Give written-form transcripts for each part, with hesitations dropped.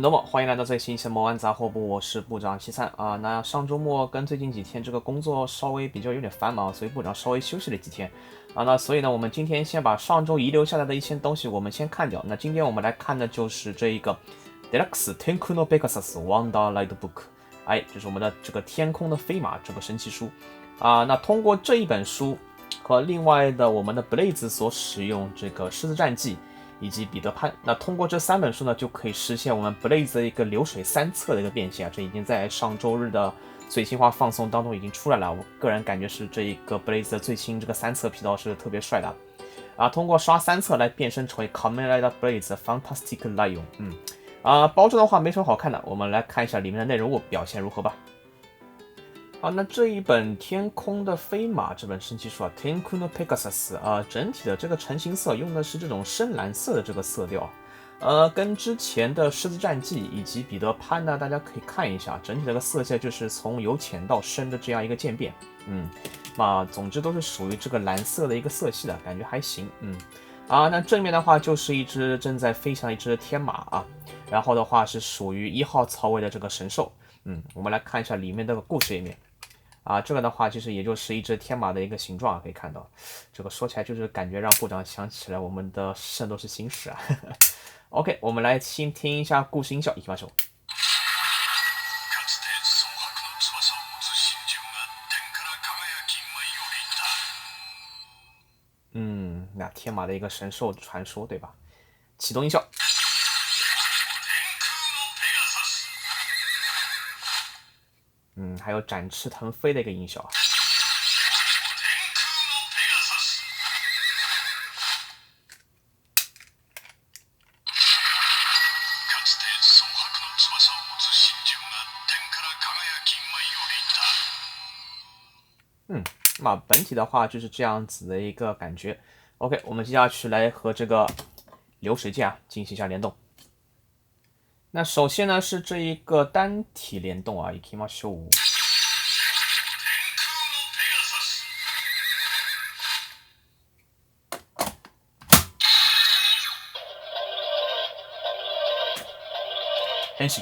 那么欢迎来到最新一期的魔玩杂货部，我是部长西餐啊。那上周末跟最近几天这个工作稍微比较有点繁忙，所以部长稍微休息了几天啊。那所以呢，我们今天先把上周遗留下来的一些东西我们先看掉。那今天我们来看的就是这一个 Deluxe Tenku no Pegasus Wonderlight Book， 哎，就是我们的这个天空的飞马这个神奇书啊。那通过这一本书和另外的我们的 Blaze 所使用这个狮子战记。以及彼得潘，那通过这3本书呢，就可以实现我们 Blaze 的一个流水3册的一个变现啊，这已经在上周日的最新话放送当中已经出来了。我个人感觉是这一个 Blaze 的最新这个3册皮套是特别帅的啊，通过刷3册来变身成为 Kamen Rider Blaze Fantastic Lion。包装的话没什么好看的，我们来看一下里面的内容物表现如何吧。好，那这一本天空的飞马这本神奇书啊 ，Tenku no Pegasus 整体的这个成型色用的是这种深蓝色的这个色调，跟之前的狮子战记以及彼得潘呢，大家可以看一下，整体这个色系就是从由浅到深的这样一个渐变，总之都是属于这个蓝色的一个色系的感觉还行，那正面的话就是一只正在飞翔的一只天马啊，然后的话是属于1号槽位的这个神兽，我们来看一下里面的故事页面。这个的话其实也就是一只天马的一个形状，可以看到，这个说起来就是感觉让部长想起来我们的圣斗士星矢啊。OK， 我们来先听一下故事音效，一起发手。那天马的一个神兽传说，对吧？启动音效。还有展翅腾飞的一个音效。那本体的话就是这样子的一个感觉。OK， 我们接下去来和这个流水剑进行一下联动。那首先呢是这一个单体联动啊，行きましょう。変身。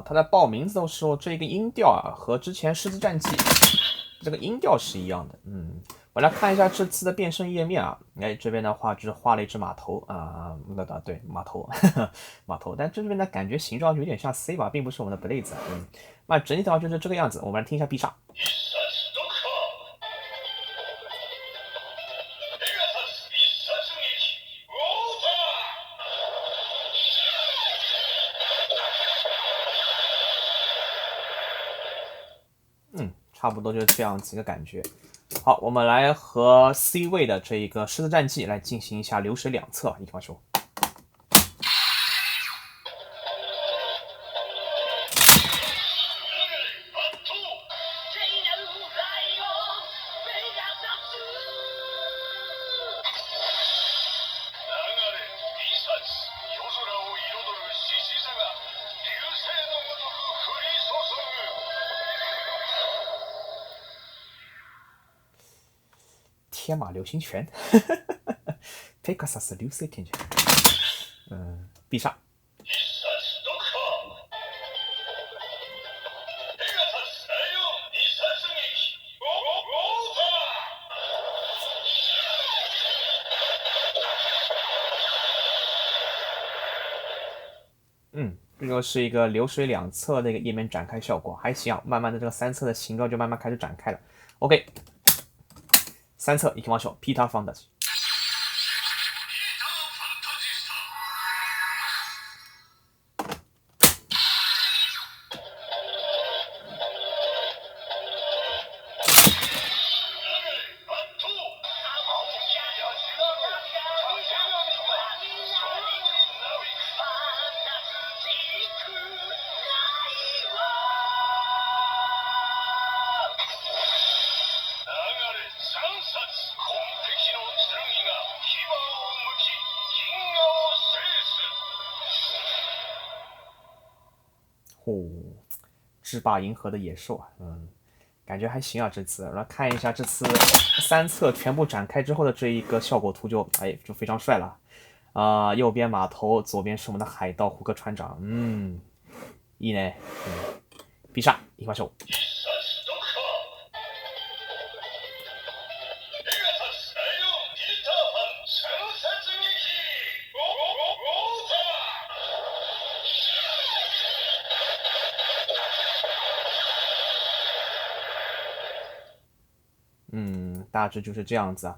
他在报名字的时候，这个音调和之前狮子战记这个音调是一样的。我来看一下这次的变身页面啊，这边的话就是画了一只马头对，马头，马头，但这边的感觉形状有点像 C 吧，并不是我们的 Blaze。那整体的话就是这个样子，我们来听一下必杀。差不多就是这样子一个感觉。好，我们来和 C 位的这一个狮子战记来进行一下流水2册，一起发球。天马流星拳，Pegasus 流星天拳，必杀。这就是一个流水2册的一个页面展开效果，还行，慢慢的这个3册的形状就慢慢开始展开了。OK， 3册一起往手 ，Peter Fantasy。制霸银河的野兽啊，感觉还行啊。这次来看一下这次3册全部展开之后的这一个效果图就非常帅了右边码头，左边是我们的海盗胡克船长，いいね，必杀，行きましょう。大致就是这样子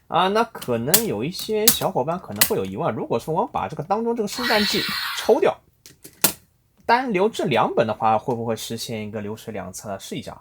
那可能有一些小伙伴可能会有疑问，如果说我们把这个当中这个师战记抽掉，单留这2本的话，会不会实现一个流水2册呢？试一下。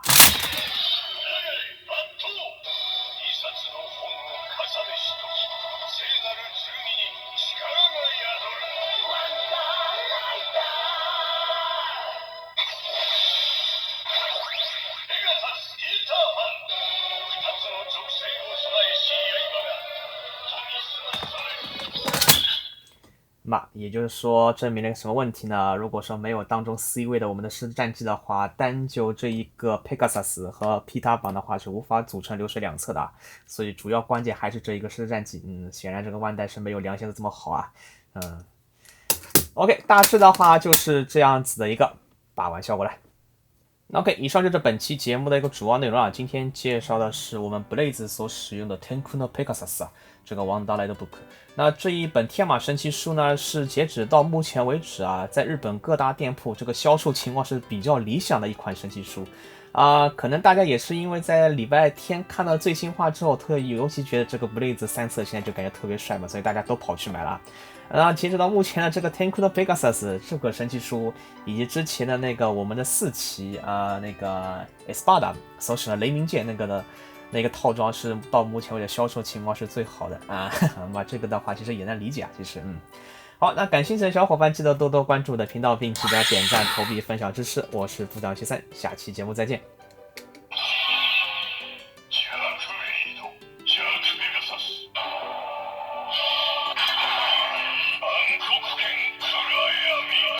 也就是说证明了什么问题呢？如果说没有当中 C 位的我们的师战记的话，单就这一个 Pegasus 和皮塔榜的话是无法组成流水2册的所以主要关键还是这一个师战记。显然这个万代是没有良心的这么好OK， 大致的话就是这样子的一个把玩效果了。OK， 以上就是本期节目的一个主要内容今天介绍的是我们 Blaze 所使用的 Tenku no Pegasus 这个王达来的 book。那这一本天马神奇书呢，是截止到目前为止在日本各大店铺这个销售情况是比较理想的一款神奇书可能大家也是因为在礼拜天看到最新话之后，尤其觉得这个 Blaze 3册现在就感觉特别帅嘛，所以大家都跑去买了。截止到目前的这个 Tenku no Pegasus 这个神奇书，以及之前的那个我们的4期那个 Espada 所使的雷鸣剑那个套装是到目前为止销售情况是最好的这个的话其实也能理解其实好，那感兴趣的小伙伴记得多多关注我的频道，并记得点赞、投币、分享支持。我是部长73，下期节目再见。